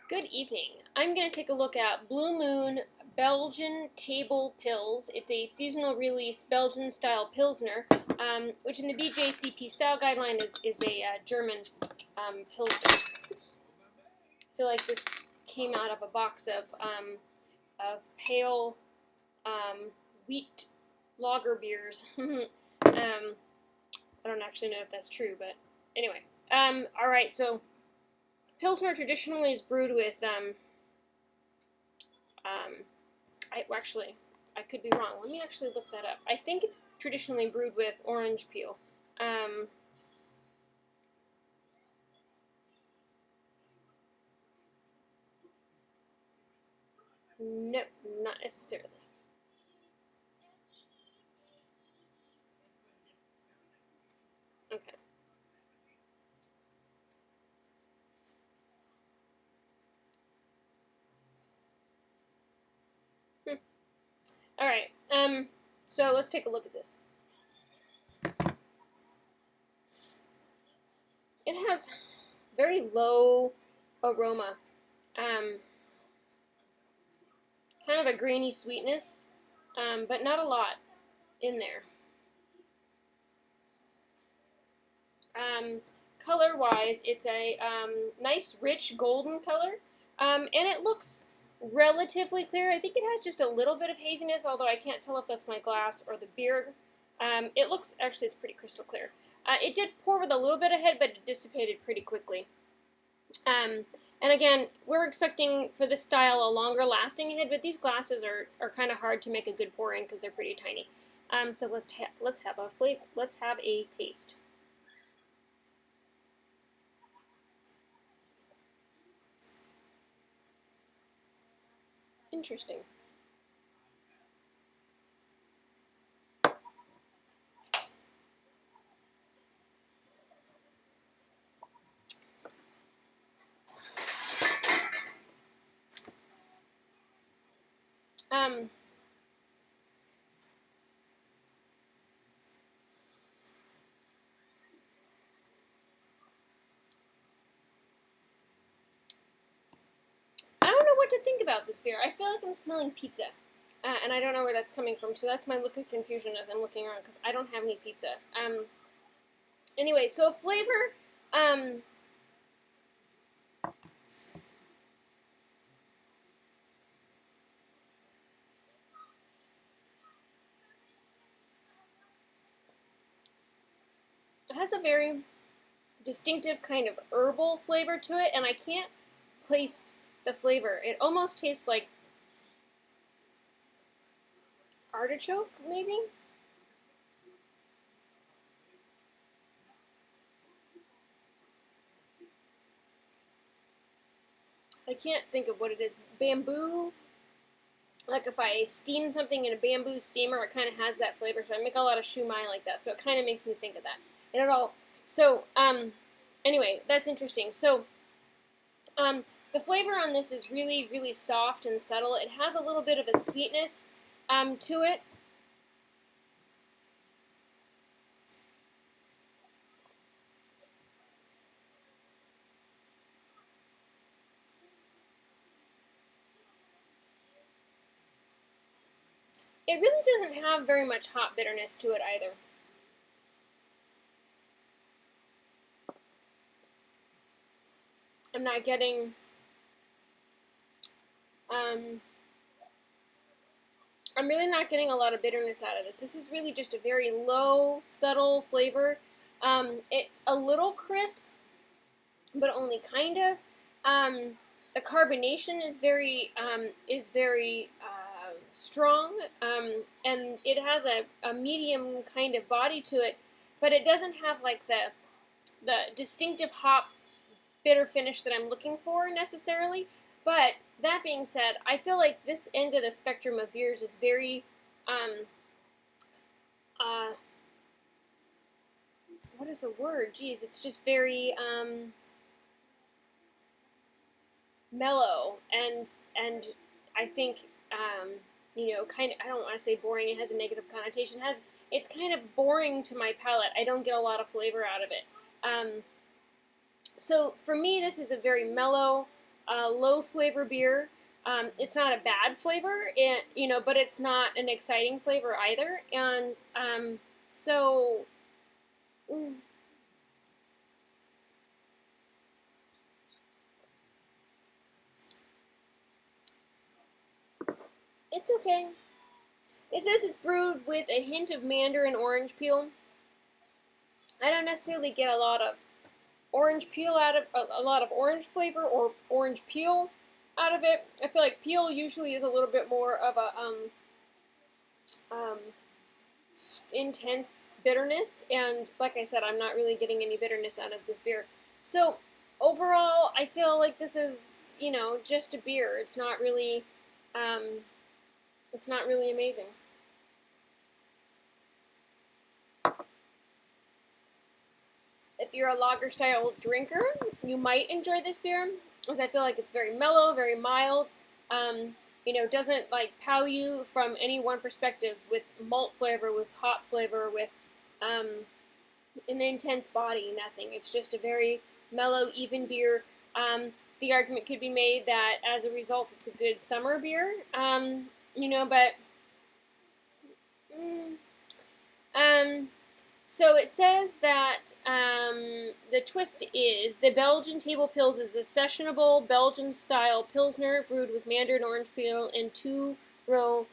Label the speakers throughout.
Speaker 1: Good evening. I'm going to take a look at Blue Moon Belgian Table Pils. It's a seasonal release Belgian style Pilsner, which in the BJCP style guideline is a German Pilsner. Oops. I feel like this came out of a box of pale wheat lager beers. I don't actually know if that's true, but anyway. All right, so Pilsner traditionally is brewed with I could be wrong. Let me actually look that up. I think it's traditionally brewed with orange peel. No, not necessarily. Okay. Hmm. All right. So let's take a look at this. It has very low aroma. Um, Kind of a grainy sweetness, but not a lot in there. Um, Color-wise, it's a nice, rich golden color, and it looks relatively clear. I think it has just a little bit of haziness, although I can't tell if that's my glass or the beer. It looks, actually, it's pretty crystal clear. It did pour with a little bit of head, but it dissipated pretty quickly. And again, we're expecting for this style a longer lasting head, but these glasses are kind of hard to make a good pour in because they're pretty tiny. So let's have a taste. Interesting. Um, I don't know what to think about this beer. I feel like I'm smelling pizza, and I don't know where that's coming from. So that's my look of confusion as I'm looking around because I don't have any pizza. Anyway, so flavor. Um, it has a very distinctive kind of herbal flavor to it, and I can't place the flavor. It almost tastes like artichoke, maybe? I can't think of what it is. Bamboo? Like if I steam something in a bamboo steamer, it kind of has that flavor. So I make a lot of shumai like that. So it kind of makes me think of that. And it all. So anyway, that's interesting. So the flavor on this is really, really soft and subtle. It has a little bit of a sweetness to it. It really doesn't have very much hop bitterness to it either. I'm not getting um, I'm really not getting a lot of bitterness out of this. This is really just a very low, subtle flavor. It's a little crisp, but only kind of. The carbonation is very strong, and it has a medium kind of body to it, but it doesn't have like the distinctive hop bitter finish that I'm looking for necessarily. But that being said, I feel like this end of the spectrum of beers is very, uh, what is the word? Geez, it's just very mellow, and I think kind of, I don't want to say boring. It has a negative connotation. It's kind of boring to my palate. I don't get a lot of flavor out of it. So for me, this is a very mellow, low flavor beer. It's not a bad flavor, but it's not an exciting flavor either. And so mm, it's okay. It says it's brewed with a hint of mandarin orange peel. I don't necessarily get a lot of orange peel out of a lot of orange flavor or orange peel out of it. I feel like peel usually is a little bit more of a um, intense bitterness, and like I said, I'm not really getting any bitterness out of this beer. So overall, I feel like this is just a beer. Um, it's not really amazing. If you're a lager style drinker, you might enjoy this beer, because I feel like it's very mellow, very mild. Doesn't like pow you from any one perspective with malt flavor, with hop flavor, with um, an intense body, nothing. It's just a very mellow, even beer. The argument could be made that as a result, it's a good summer beer. But mm, um, so it says that the twist is the Belgian table pils is a sessionable Belgian-style pilsner brewed with mandarin orange peel and two-row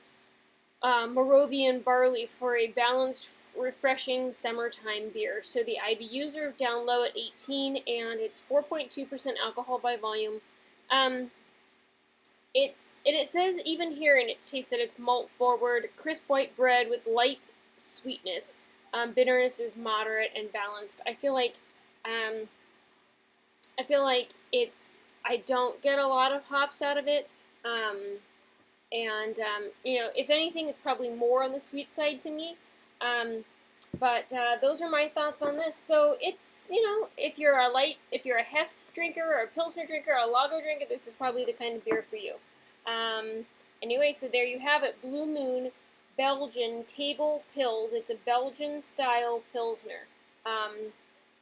Speaker 1: Moravian barley for a balanced, refreshing summertime beer. So the IBUs are down low at 18, and it's 4.2% alcohol by volume. It says even here in its taste that it's malt forward, crisp white bread with light sweetness. Bitterness is moderate and balanced. Um, I feel like I don't get a lot of hops out of it. If anything, it's probably more on the sweet side to me. Um, but those are my thoughts on this. So it's if you're a hef drinker or a pilsner drinker or a lager drinker, this is probably the kind of beer for you. Um, anyway, so there you have it, Blue Moon Belgian Table Pils. It's a Belgian style pilsner,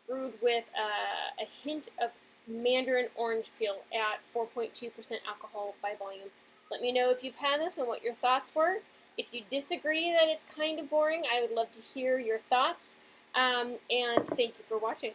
Speaker 1: brewed with a hint of mandarin orange peel at 4.2% alcohol by volume. Let me know if you've had this and what your thoughts were. If you disagree that it's kind of boring, I would love to hear your thoughts. And thank you for watching.